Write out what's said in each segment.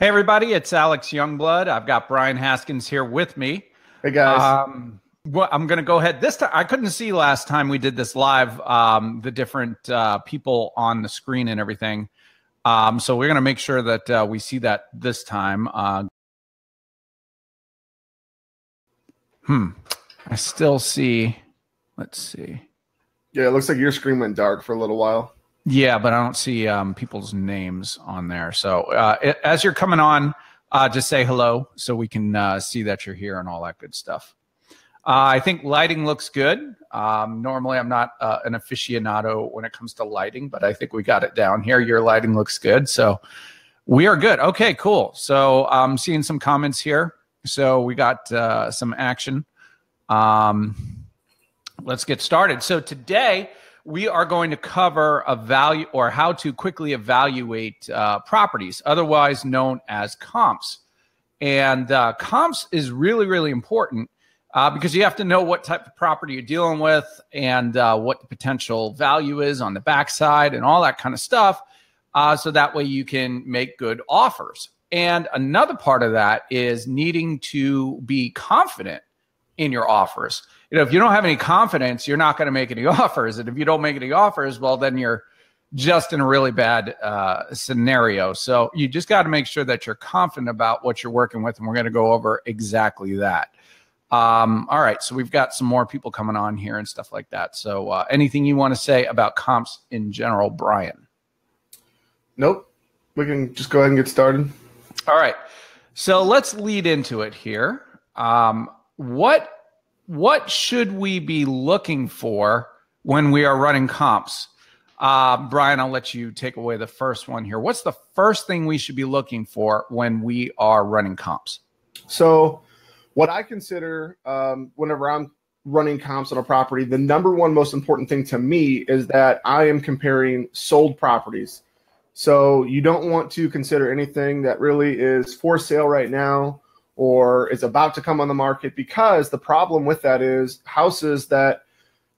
Hey everybody, it's Alex Youngblood. I've got Brian Haskins here with me. Hey guys. Well, I'm going to go ahead. This time, I couldn't see last time we did this live, the different people on the screen and everything. So we're going to make sure that we see that this time. I still see. Let's see. Yeah, it looks like your screen went dark for a little while. Yeah, but I don't see people's names on there. So as you're coming on, just say hello so we can see that you're here and all that good stuff. I think lighting looks good. Normally, I'm not an aficionado when it comes to lighting, but I think we got it down here. Your lighting looks good. So we are good. Okay, cool. So I'm seeing some comments here. So we got some action. Let's get started. So today, we are going to cover a value or how to quickly evaluate properties, otherwise known as comps. And comps is really, really important because you have to know what type of property you're dealing with and what the potential value is on the backside and all that kind of stuff. So that way you can make good offers. And another part of that is needing to be confident in your offers. You know, if you don't have any confidence, you're not going to make any offers. And if you don't make any offers, well, then you're just in a really bad scenario. So you just got to make sure that you're confident about what you're working with. And we're going to go over exactly that. All right. So we've got some more people coming on here and stuff like that. So anything you want to say about comps in general, Brian? Nope. We can just go ahead and get started. All right. So let's lead into it here. What should we be looking for when we are running comps? Brian, I'll let you take away the first one here. What's the first thing we should be looking for when we are running comps? So what I consider whenever I'm running comps on a property, the number one most important thing to me is that I am comparing sold properties. So you don't want to consider anything that really is for sale right now or is about to come on the market, because the problem with that is houses that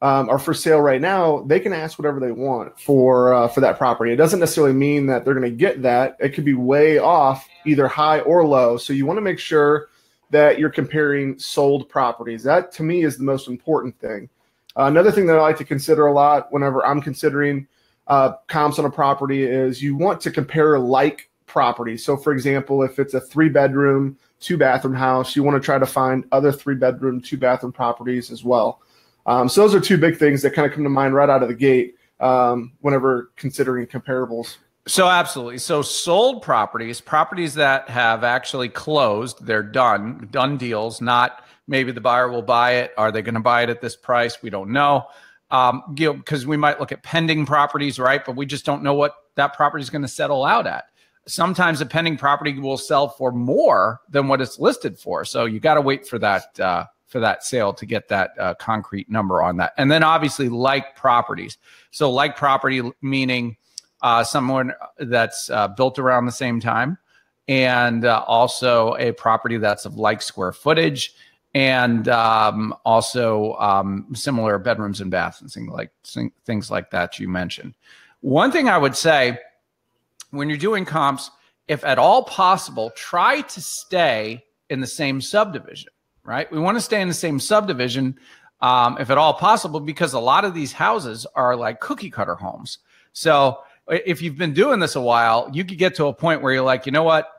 are for sale right now, they can ask whatever they want for that property. It doesn't necessarily mean that they're going to get that. It could be way off, either high or low. So you want to make sure that you're comparing sold properties. That, to me, is the most important thing. Another thing that I like to consider a lot whenever I'm considering comps on a property is you want to compare like properties. So, for example, if it's a 3-bedroom, 2-bathroom house, you want to try to find other 3-bedroom, 2-bathroom properties as well. So those are two big things that kind of come to mind right out of the gate whenever considering comparables. So absolutely. So sold properties that have actually closed, they're done deals, not maybe the buyer will buy it. Are they going to buy it at this price? We don't know. Because we might look at pending properties, right? But we just don't know what that property is going to settle out at. Sometimes a pending property will sell for more than what it's listed for. So you got to wait for that sale to get that concrete number on that. And then obviously like properties. So like property meaning someone that's built around the same time, and also a property that's of like square footage, and also similar bedrooms and baths and things like that you mentioned. One thing I would say, when you're doing comps, if at all possible, try to stay in the same subdivision, right? We want to stay in the same subdivision if at all possible, because a lot of these houses are like cookie cutter homes. So if you've been doing this a while, you could get to a point where you're like, you know what?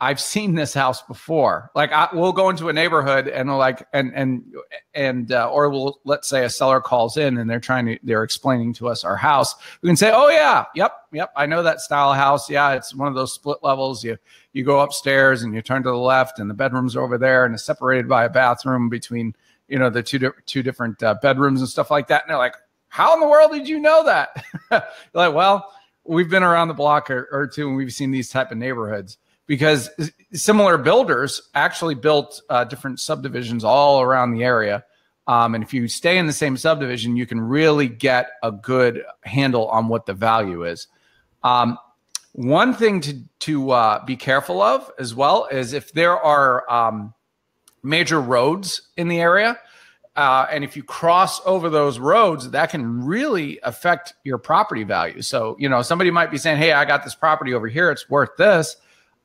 I've seen this house before. Like we'll go into a neighborhood and or let's say a seller calls in and they're explaining to us our house. We can say, oh yeah, yep, I know that style of house. Yeah, it's one of those split levels. You go upstairs and you turn to the left and the bedrooms are over there and it's separated by a bathroom between the two different bedrooms and stuff like that. And they're like, how in the world did you know that? Like, well, we've been around the block or two and we've seen these type of neighborhoods, because similar builders actually built different subdivisions all around the area. And if you stay in the same subdivision, you can really get a good handle on what the value is. One thing to be careful of as well is if there are major roads in the area, and if you cross over those roads, that can really affect your property value. So, somebody might be saying, hey, I got this property over here, it's worth this.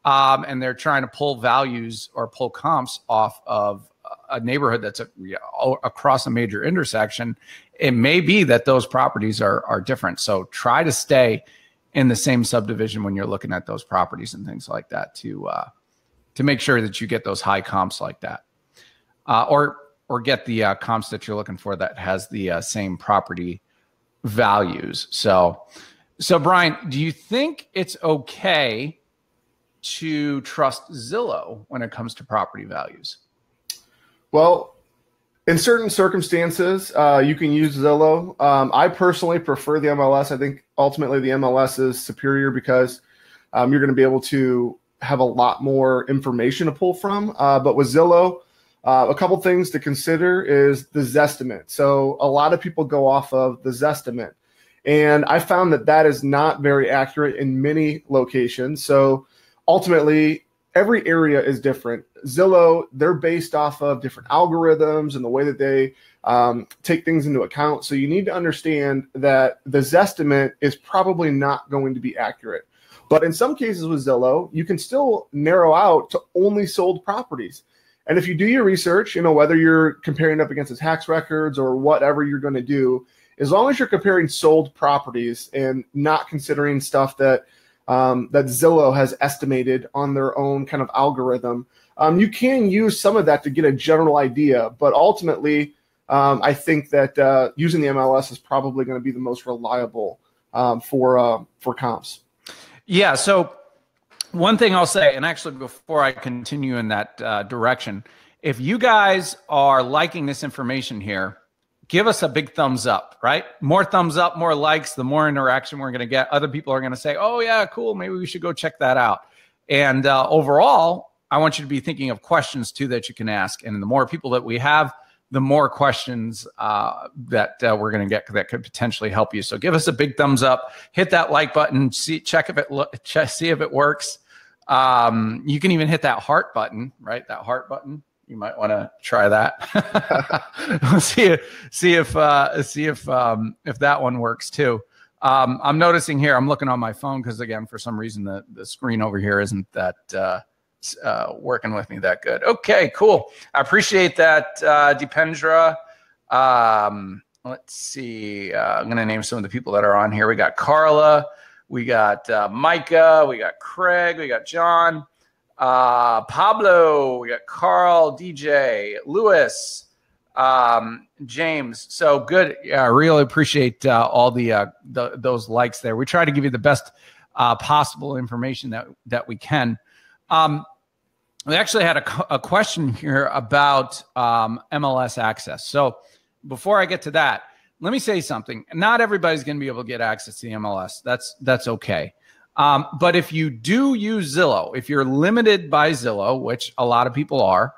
and they're trying to pull values or pull comps off of a neighborhood that's across a major intersection, it may be that those properties are different. So try to stay in the same subdivision when you're looking at those properties and things like that to make sure that you get those high comps like that, or get the comps that you're looking for that has the same property values. So Brian, do you think it's okay to trust Zillow when it comes to property values? Well, in certain circumstances, you can use Zillow. I personally prefer the MLS. I think ultimately the MLS is superior because you're going to be able to have a lot more information to pull from. But with Zillow, a couple things to consider is the Zestimate. So a lot of people go off of the Zestimate. And I found that that is not very accurate in many locations. So ultimately, every area is different. Zillow, they're based off of different algorithms and the way that they take things into account. So you need to understand that the Zestimate is probably not going to be accurate. But in some cases with Zillow, you can still narrow out to only sold properties. And if you do your research, whether you're comparing up against the tax records or whatever you're going to do, as long as you're comparing sold properties and not considering stuff that that Zillow has estimated on their own kind of algorithm, you can use some of that to get a general idea. But ultimately, I think that using the MLS is probably going to be the most reliable for comps. Yeah. So one thing I'll say, and actually before I continue in that direction, if you guys are liking this information here, give us a big thumbs up, right? More thumbs up, more likes, the more interaction we're going to get. Other people are going to say, oh, yeah, cool. Maybe we should go check that out. And overall, I want you to be thinking of questions, too, that you can ask. And the more people that we have, the more questions that we're going to get that could potentially help you. So give us a big thumbs up. Hit that like button. See if it works. You can even hit that heart button, right? That heart button. You might want to try that. see if that one works too. I'm noticing here, I'm looking on my phone because again, for some reason the screen over here isn't that working with me that good. Okay, cool. I appreciate that, Dipendra. Let's see. I'm going to name some of the people that are on here. We got Carla, we got Micah, we got Craig, we got John. Pablo, we got Carl, DJ, Lewis, James. So good. Yeah, I really appreciate all those likes there. We try to give you the best possible information that we can. We actually had a question here about MLS access. So before I get to that, let me say something. Not everybody's going to be able to get access to the MLS. That's okay. But if you do use Zillow, if you're limited by Zillow, which a lot of people are,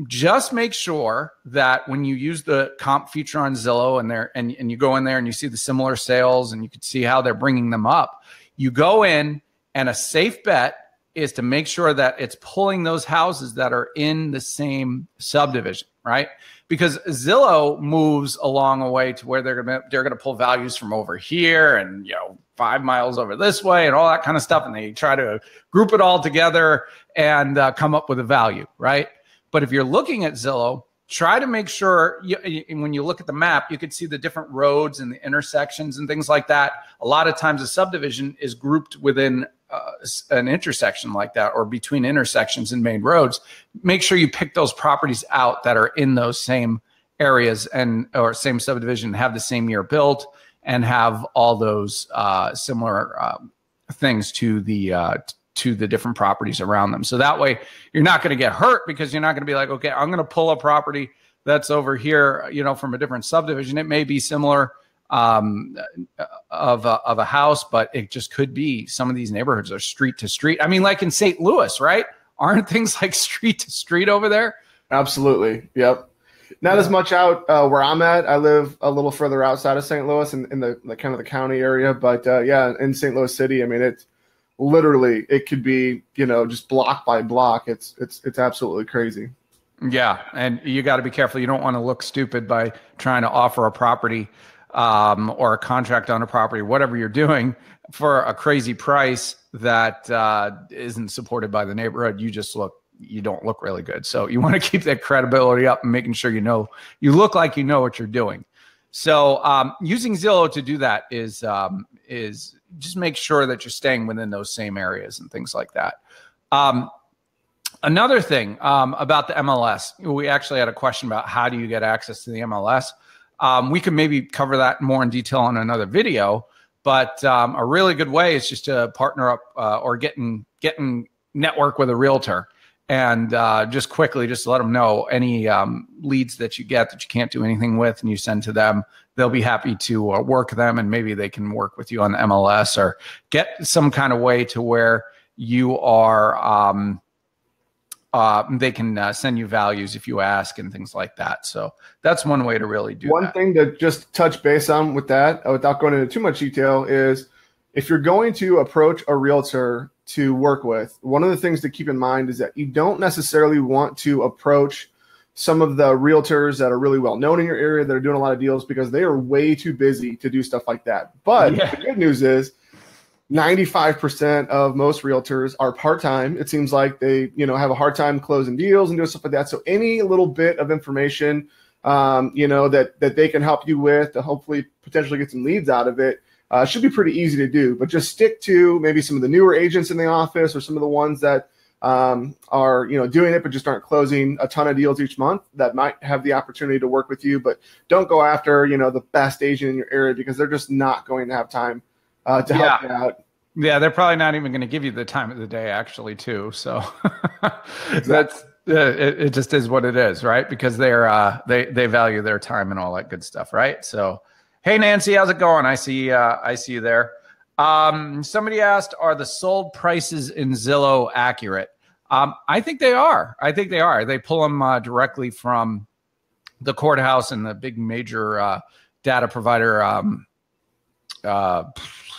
just make sure that when you use the comp feature on Zillow and you go in there and you see the similar sales and you can see how they're bringing them up, you go in and a safe bet is to make sure that it's pulling those houses that are in the same subdivision, right? Because Zillow moves along a way to where they're going to pull values from over here and 5 miles over this way and all that kind of stuff, and they try to group it all together and come up with a value, right? But if you're looking at Zillow, try to make sure when you look at the map, you could see the different roads and the intersections and things like that. A lot of times a subdivision is grouped within an intersection like that or between intersections and main roads. Make sure you pick those properties out that are in those same areas or same subdivision, have the same year built, and have all those similar things to the different properties around them. So that way you're not going to get hurt because you're not going to be like, okay, I'm going to pull a property that's over here, from a different subdivision. It may be similar of a house, but it just could be some of these neighborhoods are street to street. I mean, like in St. Louis, right? Aren't things like street to street over there? Absolutely. Yep. Not as much out where I'm at. I live a little further outside of St. Louis in the kind of the county area. But yeah, in St. Louis City, I mean, it's literally, it could be, just block by block. It's absolutely crazy. Yeah. And you got to be careful. You don't want to look stupid by trying to offer a property or a contract on a property, whatever you're doing, for a crazy price that isn't supported by the neighborhood, you don't look really good. So you want to keep that credibility up and making sure you look like you know what you're doing. So using Zillow to do that is just make sure that you're staying within those same areas and things like that. Another thing about the MLS, we actually had a question about how do you get access to the MLS. We can maybe cover that more in detail in another video, but a really good way is just to partner up or getting network with a realtor. And just quickly, just let them know any leads that you get that you can't do anything with and you send to them. They'll be happy to work them, and maybe they can work with you on the MLS or get some kind of way to where you are, they can send you values if you ask and things like that. So that's one way to really do One that. thing to just touch base on with that, without going into too much detail, is if you're going to approach a realtor to work with, one of the things to keep in mind is that you don't necessarily want to approach some of the realtors that are really well known in your area that are doing a lot of deals, because they are way too busy to do stuff like that. But the good news is 95% of most realtors are part-time. It seems like they, have a hard time closing deals and doing stuff like that. So any little bit of information, that they can help you with to hopefully potentially get some leads out of it, should be pretty easy to do. But just stick to maybe some of the newer agents in the office or some of the ones that are doing it but just aren't closing a ton of deals each month that might have the opportunity to work with you. But don't go after the best agent in your area, because they're just not going to have time to help you out. Yeah, they're probably not even going to give you the time of the day, actually, too. So Exactly. it just is what it is, right? Because they value their time and all that good stuff, right? So, hey, Nancy, how's it going? I see you there. Somebody asked, are the sold prices in Zillow accurate? I think they are. They pull them directly from the courthouse and the big major data provider,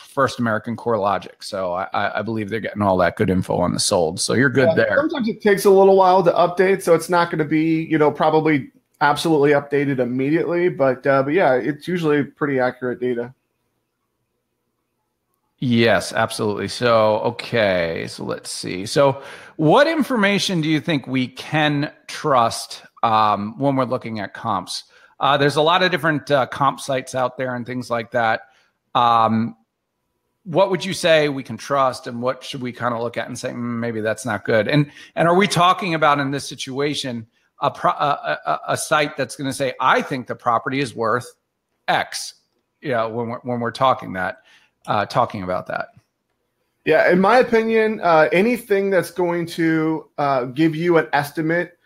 First American CoreLogic. So I believe they're getting all that good info on the sold. So you're good there. Sometimes it takes a little while to update, so it's not going to be, probably absolutely updated immediately. But yeah, it's usually pretty accurate data. Yes, absolutely. So, okay. So let's see. So what information do you think we can trust when we're looking at comps? There's a lot of different comp sites out there and things like that. What would you say we can trust, and what should we kind of look at and say, maybe that's not good? And are we talking about in this situation a site that's going to say, I think the property is worth X? When we're talking about that. Yeah, in my opinion, anything that's going to give you an estimate,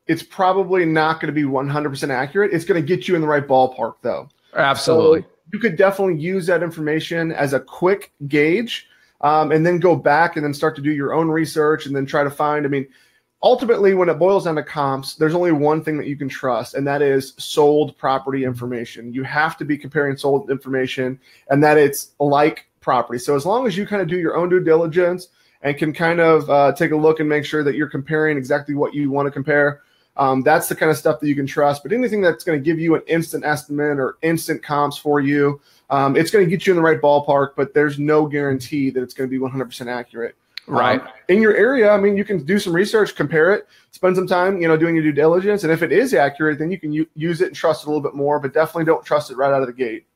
it's probably not going to be 100% accurate. It's going to get you in the right ballpark, though. Absolutely. So you could definitely use that information as a quick gauge, and then go back and then start to do your own research and then try to find, ultimately, when it boils down to comps, there's only one thing that you can trust, and that is sold property information. You have to be comparing sold information, and that it's like property. So as long as you kind of do your own due diligence and can kind of take a look and make sure that you're comparing exactly what you want to compare, that's the kind of stuff that you can trust. But anything that's going to give you an instant estimate or instant comps for you, it's going to get you in the right ballpark, but there's no guarantee that it's going to be 100% accurate. Right. In your area, you can do some research, compare it, spend some time, doing your due diligence. And if it is accurate, then you can use it and trust it a little bit more, but definitely don't trust it right out of the gate.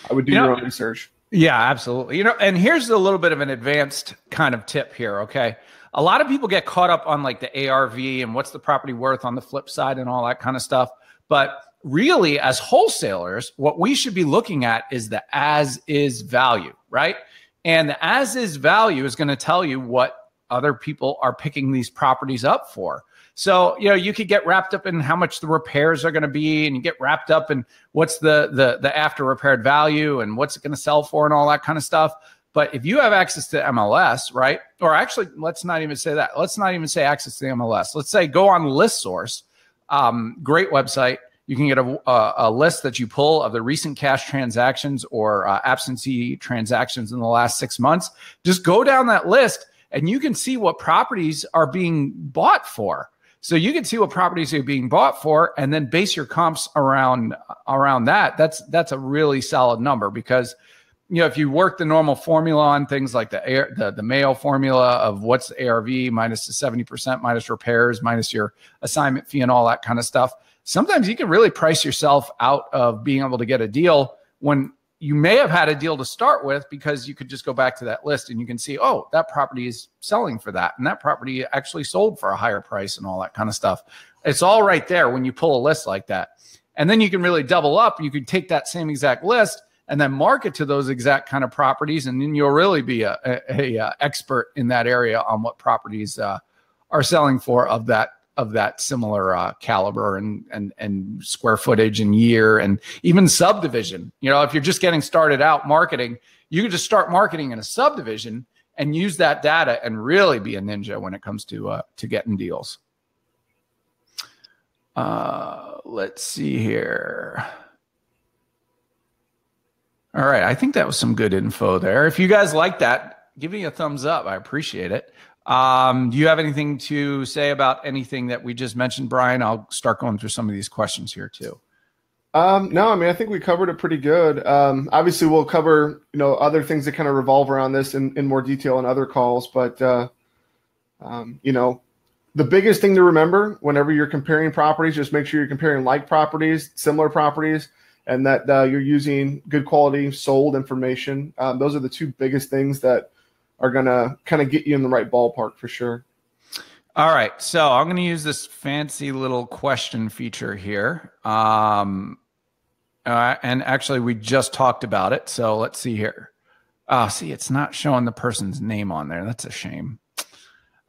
I would do your own research. Yeah, absolutely. And here's a little bit of an advanced kind of tip here. Okay. A lot of people get caught up on like the ARV and what's the property worth on the flip side and all that kind of stuff. But really, as wholesalers, what we should be looking at is the as is value, right? And the as is value is going to tell you what other people are picking these properties up for. So, you could get wrapped up in how much the repairs are going to be, and you get wrapped up in what's the after repaired value and what's it going to sell for and all that kind of stuff. But if you have access to MLS, right? Or actually, let's not even say that. Let's not even say access to the MLS. Let's say go on ListSource. Great website. You can get a list that you pull of the recent cash transactions or absentee transactions in the last 6 months. Just go down that list and you can see what properties are being bought for. So you can see what properties are being bought for and then base your comps around that. That's a really solid number, because if you work the normal formula on things like the Mayo formula of what's the ARV minus the 70% minus repairs minus your assignment fee and all that kind of stuff, sometimes you can really price yourself out of being able to get a deal when you may have had a deal to start with, because you could just go back to that list and you can see, oh, that property is selling for that, and that property actually sold for a higher price and all that kind of stuff. It's all right there when you pull a list like that. And then you can really double up. You could take that same exact list and then market to those exact kind of properties, and then you'll really be a expert in that area on what properties are selling for of that similar caliber and square footage and year and even subdivision. If you're just getting started out marketing, you can just start marketing in a subdivision and use that data and really be a ninja when it comes to getting deals. Let's see here. All right. I think that was some good info there. If you guys like that, give me a thumbs up. I appreciate it. Do you have anything to say about anything that we just mentioned, Brian? I'll start going through some of these questions here too. No, I mean, I think we covered it pretty good. Obviously we'll cover, other things that kind of revolve around this in more detail in other calls, but, the biggest thing to remember whenever you're comparing properties, just make sure you're comparing like properties, similar properties, and that you're using good quality sold information. Those are the two biggest things that are going to kind of get you in the right ballpark for sure. All right. So I'm going to use this fancy little question feature here. And actually, we just talked about it. So let's see here. See, it's not showing the person's name on there. That's a shame.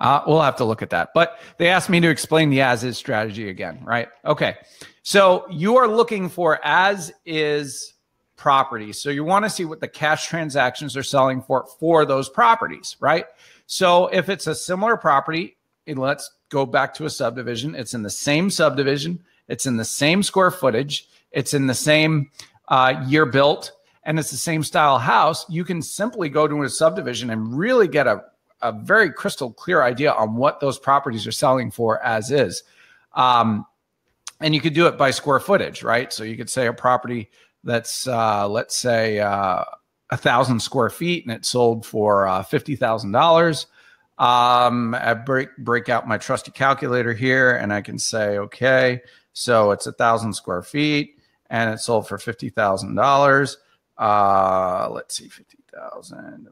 We'll have to look at that. But they asked me to explain the as-is strategy again, right? Okay. So you are looking for as-is properties. So you want to see what the cash transactions are selling for those properties, right? So if it's a similar property, and let's go back to a subdivision. It's in the same subdivision. It's in the same square footage. It's in the same year built, and it's the same style house. You can simply go to a subdivision and really get a very crystal clear idea on what those properties are selling for as is. And you could do it by square footage, right? So you could say a property that's, let's say, 1,000 square feet and it sold for $50,000. I break out my trusty calculator here and I can say, okay, so it's 1,000 square feet and it sold for $50,000. Let's see, 50,000.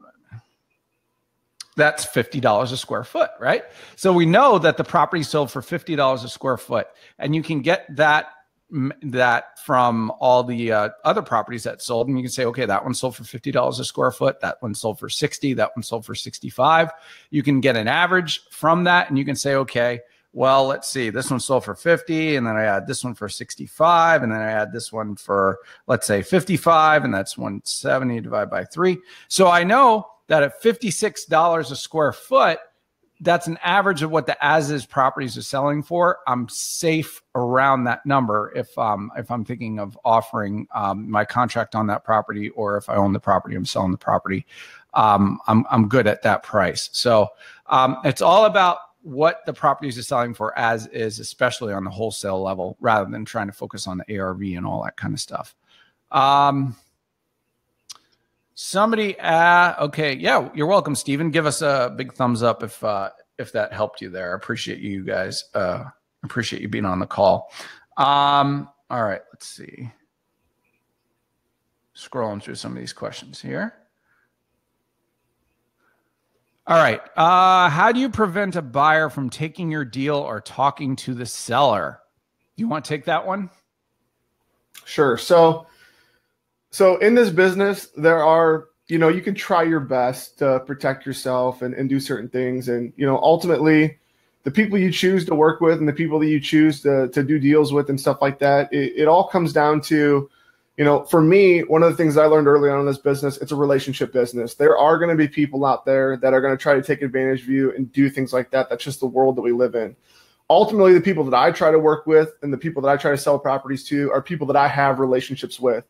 That's $50 a square foot, right? So we know that the property sold for $50 a square foot, and you can get that from all the other properties that sold, and you can say, okay, that one sold for $50 a square foot, that one sold for 60, that one sold for 65. You can get an average from that, and you can say, okay, well, let's see, this one sold for 50, and then I add this one for 65, and then I add this one for, let's say, 55, and that's 170 divided by 3. So I know that at $56 a square foot, that's an average of what the as-is properties are selling for. I'm safe around that number if I'm thinking of offering my contract on that property, or if I own the property, I'm selling the property. I'm good at that price. So it's all about what the properties are selling for as is, especially on the wholesale level, rather than trying to focus on the ARV and all that kind of stuff. Somebody, okay, yeah, you're welcome, Stephen. Give us a big thumbs up if that helped you there. I appreciate you guys. Appreciate you being on the call. All right, let's see. Scrolling through some of these questions here. All right, how do you prevent a buyer from taking your deal or talking to the seller? Do you want to take that one? Sure. So in this business, there are, you can try your best to protect yourself and do certain things. And, ultimately the people you choose to work with and the people that you choose to do deals with and stuff like that, it all comes down to, for me, one of the things I learned early on in this business, it's a relationship business. There are going to be people out there that are going to try to take advantage of you and do things like that. That's just the world that we live in. Ultimately, the people that I try to work with and the people that I try to sell properties to are people that I have relationships with.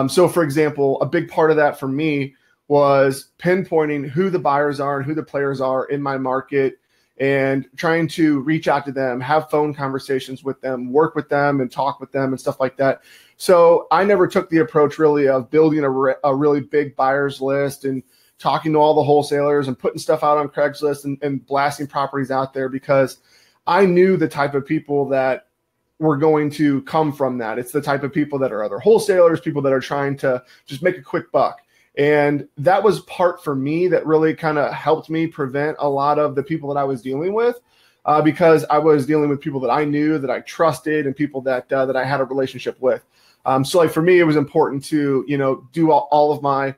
So, for example, a big part of that for me was pinpointing who the buyers are and who the players are in my market and trying to reach out to them, have phone conversations with them, work with them and talk with them and stuff like that. So I never took the approach really of building a really big buyers list and talking to all the wholesalers and putting stuff out on Craigslist and blasting properties out there, because I knew the type of people that were going to come from that. It's the type of people that are other wholesalers, people that are trying to just make a quick buck. And that was part for me that really kind of helped me prevent a lot of the people that I was dealing with, because I was dealing with people that I knew, that I trusted, and people that that I had a relationship with. So like for me, it was important to, do all of my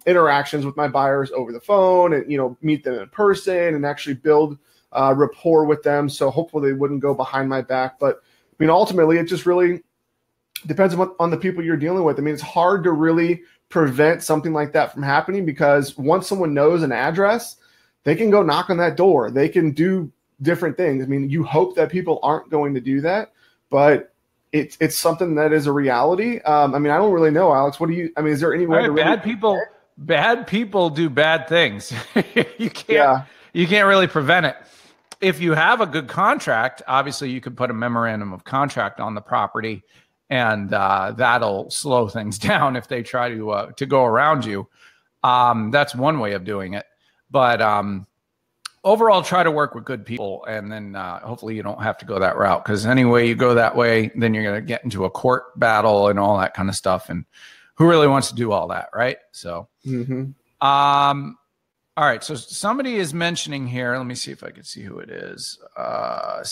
interactions with my buyers over the phone and, meet them in person and actually build rapport with them. So hopefully they wouldn't go behind my back. But I mean, ultimately, it just really depends on the people you're dealing with. I mean, it's hard to really prevent something like that from happening, because once someone knows an address, they can go knock on that door. They can do different things. I mean, you hope that people aren't going to do that, but it's something that is a reality. I mean, I don't really know, Alex. Is there any way to bad people do bad things. You can't really prevent it. If you have a good contract, obviously you could put a memorandum of contract on the property, and that'll slow things down if they try to go around you. That's one way of doing it. But overall, try to work with good people, and then hopefully you don't have to go that route, because anyway you go that way, then you're going to get into a court battle and all that kind of stuff. And who really wants to do all that, right? So, all right. So somebody is mentioning here. Let me see if I can see who it is. I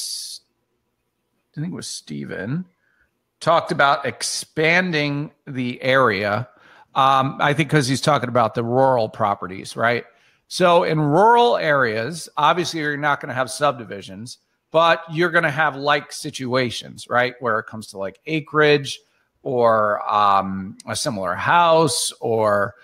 think it was Steven. Talked about expanding the area. I think because he's talking about the rural properties, right? So in rural areas, obviously you're not going to have subdivisions, but you're going to have like situations, right? Where it comes to like acreage or a similar house or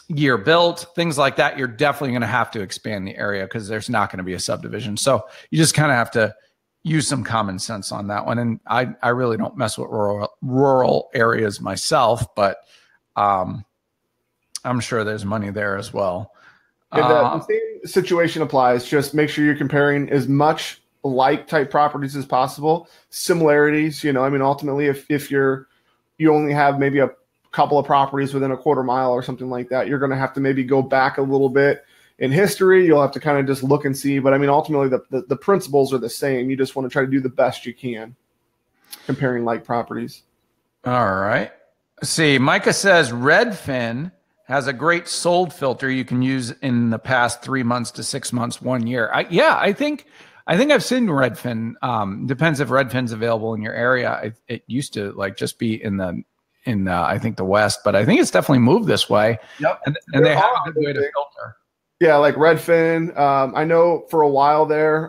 year built, things like that. You're definitely going to have to expand the area because there's not going to be a subdivision. So you just kind of have to use some common sense on that one. And I really don't mess with rural areas myself, but I'm sure there's money there as well. The same situation applies. Just make sure you're comparing as much like type properties as possible. Similarities, ultimately if you only have maybe a couple of properties within a quarter mile or something like that, you're going to have to maybe go back a little bit in history. You'll have to kind of just look and see. But ultimately the principles are the same. You just want to try to do the best you can comparing like properties. All right. Let's see. Micah says Redfin has a great sold filter you can use in the past 3 months to 6 months, 1 year. I think I've seen Redfin. Depends if Redfin's available in your area. It used to just be in I think the West, but I think it's definitely moved this way. Yep. And they have a good way to filter. Yeah, like Redfin. I know for a while there,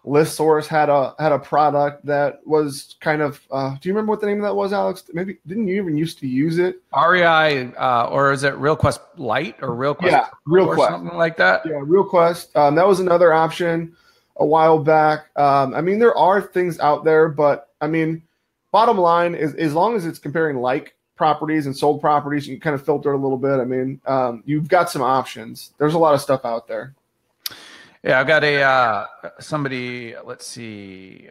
ListSource had a product that was kind of. Do you remember what the name of that was, Alex? Maybe didn't you even used to use it? REI, or is it RealQuest Lite or RealQuest? Yeah, RealQuest, or something like that. Yeah, RealQuest. That was another option a while back. There are things out there, but bottom line is, as long as it's comparing like properties and sold properties, you can kind of filter a little bit. You've got some options. There's a lot of stuff out there. Yeah, I've got somebody, let's see.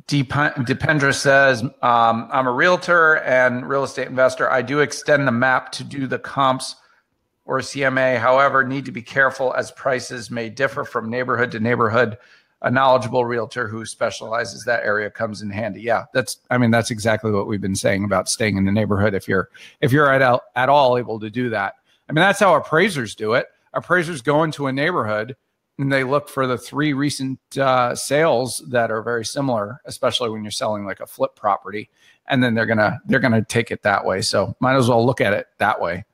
Dependra says, I'm a realtor and real estate investor. I do extend the map to do the comps or CMA. However, need to be careful as prices may differ from neighborhood to neighborhood. A knowledgeable realtor who specializes that area comes in handy. Yeah, that's exactly what we've been saying about staying in the neighborhood. If you're at all able to do that. That's how appraisers do it. Appraisers go into a neighborhood and they look for the 3 recent sales that are very similar, especially when you're selling like a flip property, and then they're gonna take it that way. So might as well look at it that way.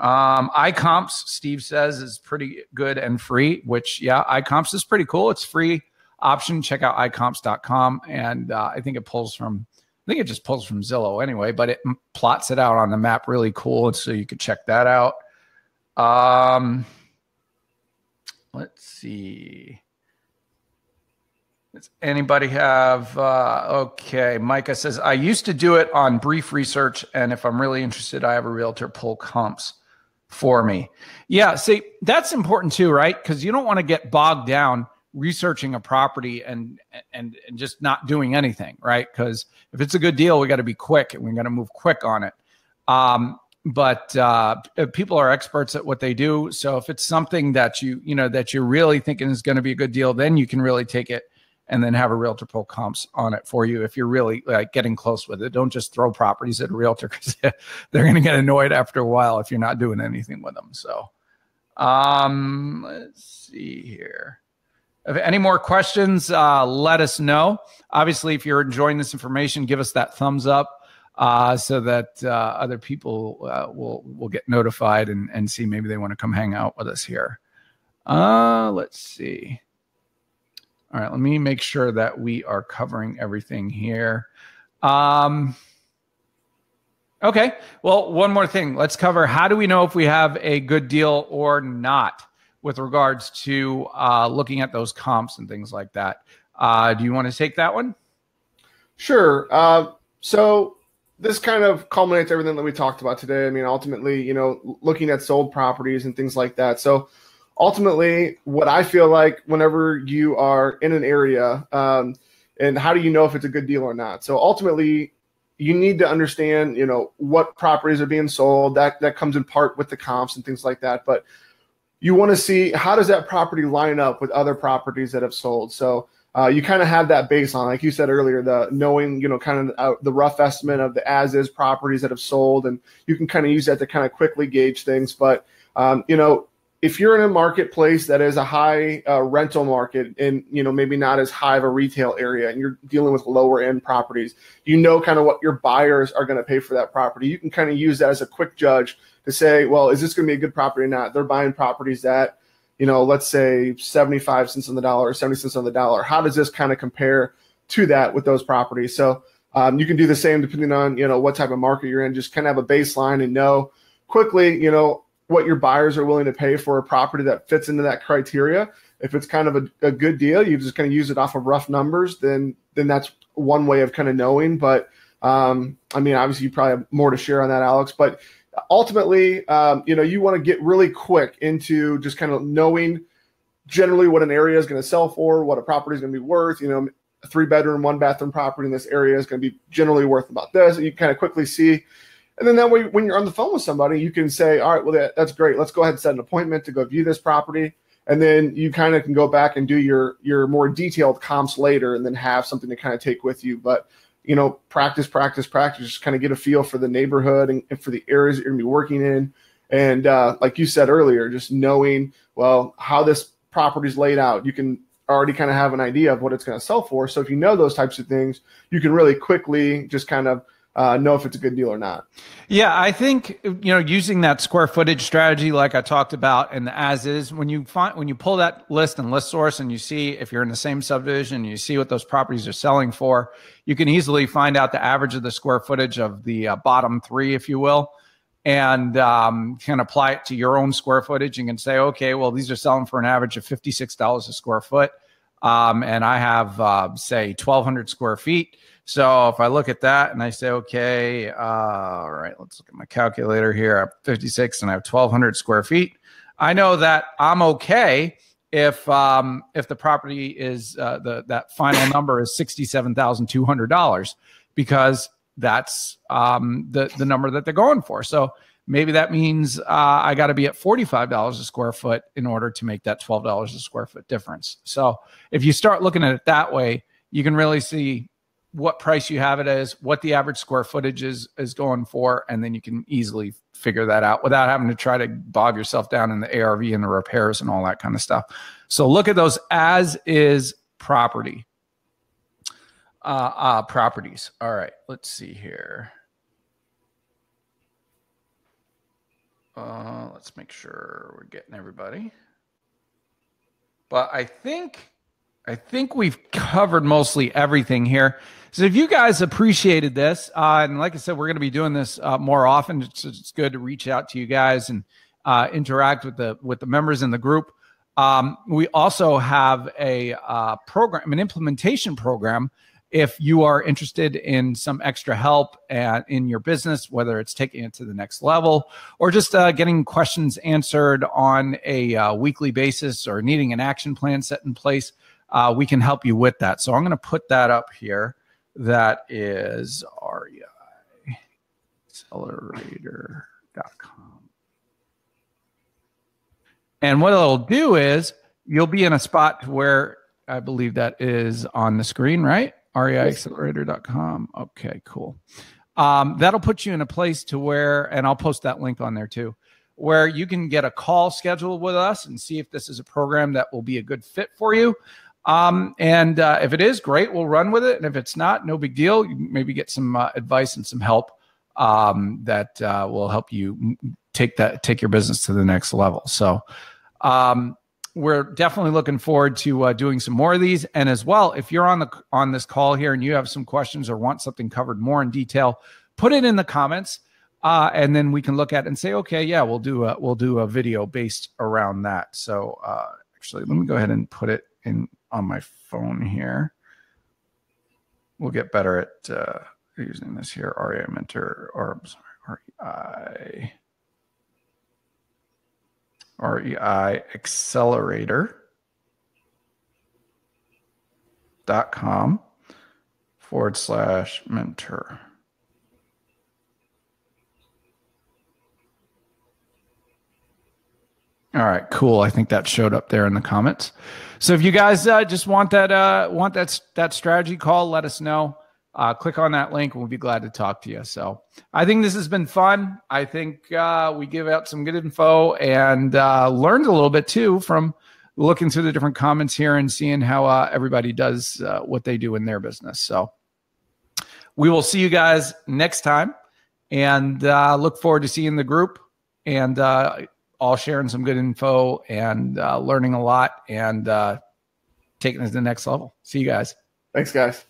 iComps, Steve says, is pretty good and free, which, yeah, iComps is pretty cool. It's free option. Check out iComps.com. And I think it just pulls from Zillow anyway, but it plots it out on the map really cool. And so you could check that out. Let's see. Does anybody have, okay. Micah says, I used to do it on brief research. And if I'm really interested, I have a realtor pull comps for me. Yeah, see, that's important too, right? Because you don't want to get bogged down researching a property and just not doing anything, right? Because if it's a good deal, we got to be quick and we got to move quick on it. But people are experts at what they do. So if it's something that that you're really thinking is going to be a good deal, then you can really take it and then have a realtor pull comps on it for you if you're really like getting close with it. Don't just throw properties at a realtor because they're going to get annoyed after a while if you're not doing anything with them. So let's see here. If any more questions, let us know. Obviously, if you're enjoying this information, give us that thumbs up so that other people will get notified and see maybe they want to come hang out with us here. Let's see. All right, let me make sure that we are covering everything here. Okay, well, one more thing. Let's cover how do we know if we have a good deal or not with regards to looking at those comps and things like that. Do you want to take that one? Sure. So this kind of culminates everything that we talked about today. I mean, ultimately, looking at sold properties and things like that. So ultimately, what I feel like whenever you are in an area, and how do you know if it's a good deal or not? So ultimately, you need to understand, what properties are being sold. That comes in part with the comps and things like that. But you want to see how does that property line up with other properties that have sold. So you kind of have that baseline, like you said earlier, the knowing, kind of the rough estimate of the as-is properties that have sold, and you can kind of use that to kind of quickly gauge things. But if you're in a marketplace that is a high rental market and, maybe not as high of a retail area and you're dealing with lower end properties, kind of what your buyers are going to pay for that property. You can kind of use that as a quick judge to say, well, is this going to be a good property or not? They're buying properties that, let's say 75 cents on the dollar or 70 cents on the dollar. How does this kind of compare to that with those properties? So you can do the same depending on, what type of market you're in. Just kind of have a baseline and know quickly, what your buyers are willing to pay for a property that fits into that criteria. If it's kind of a good deal, you just kind of use it off of rough numbers, then that's one way of kind of knowing. But obviously you probably have more to share on that, Alex, but ultimately, you want to get really quick into just kind of knowing generally what an area is going to sell for, what a property is going to be worth. A 3-bedroom, 1-bathroom property in this area is going to be generally worth about this. You kind of quickly see. And then that way, when you're on the phone with somebody, you can say, all right, well, that's great. Let's go ahead and set an appointment to go view this property. And then you kind of can go back and do your more detailed comps later and then have something to kind of take with you. But, practice, just kind of get a feel for the neighborhood and for the areas that you're going to be working in. And like you said earlier, just knowing, well, how this property is laid out, you can already kind of have an idea of what it's going to sell for. So if you know those types of things, you can really quickly just kind of know if it's a good deal or not. Yeah, I think using that square footage strategy, like I talked about, and the as is, when you pull that list and list source, and you see if you're in the same subdivision, you see what those properties are selling for, you can easily find out the average of the square footage of the bottom 3, if you will, and can apply it to your own square footage. You can say, okay, well, these are selling for an average of $56 a square foot, and I have say 1,200 square feet. So if I look at that and I say, okay, all right, let's look at my calculator here. I have 56 and I have 1,200 square feet. I know that I'm okay if the property is that final number is $67,200 because that's the number that they're going for. So maybe that means I got to be at $45 a square foot in order to make that $12 a square foot difference. So if you start looking at it that way, you can really see what price you have it as, what the average square footage is going for, and then you can easily figure that out without having to try to bog yourself down in the ARV and the repairs and all that kind of stuff. So look at those as is properties. All right, let's see here. Let's make sure we're getting everybody. But I think we've covered mostly everything here. So if you guys appreciated this, and like I said, we're going to be doing this more often. It's good to reach out to you guys and interact with the members in the group. We also have a program, an implementation program, if you are interested in some extra help in your business, whether it's taking it to the next level or just getting questions answered on a weekly basis or needing an action plan set in place, we can help you with that. So I'm going to put that up here. That is reiaccelerator.com. And what it'll do is you'll be in a spot where I believe that is on the screen, right? reiaccelerator.com. Okay, cool. That'll put you in a place to where, and I'll post that link on there too, where you can get a call scheduled with us and see if this is a program that will be a good fit for you. If it is, great, we'll run with it. And if it's not, no big deal. You maybe get some advice and some help that will help you take your business to the next level. So we're definitely looking forward to doing some more of these. And as well, if you're on this call here and you have some questions or want something covered more in detail, put it in the comments, and then we can look at it and say, okay, yeah, we'll do a video based around that. So actually, let me go ahead and put it in on my phone here. We'll get better at using this here. REI Mentor, or I'm sorry, REI Accelerator.com/mentor. All right, cool. I think that showed up there in the comments. So if you guys just want that strategy call, let us know. Click on that link and we'll be glad to talk to you. So I think this has been fun. I think we give out some good info and learned a little bit too from looking through the different comments here and seeing how everybody does what they do in their business. So we will see you guys next time, and look forward to seeing the group and all sharing some good info and learning a lot and taking it to the next level. See you guys. Thanks, guys.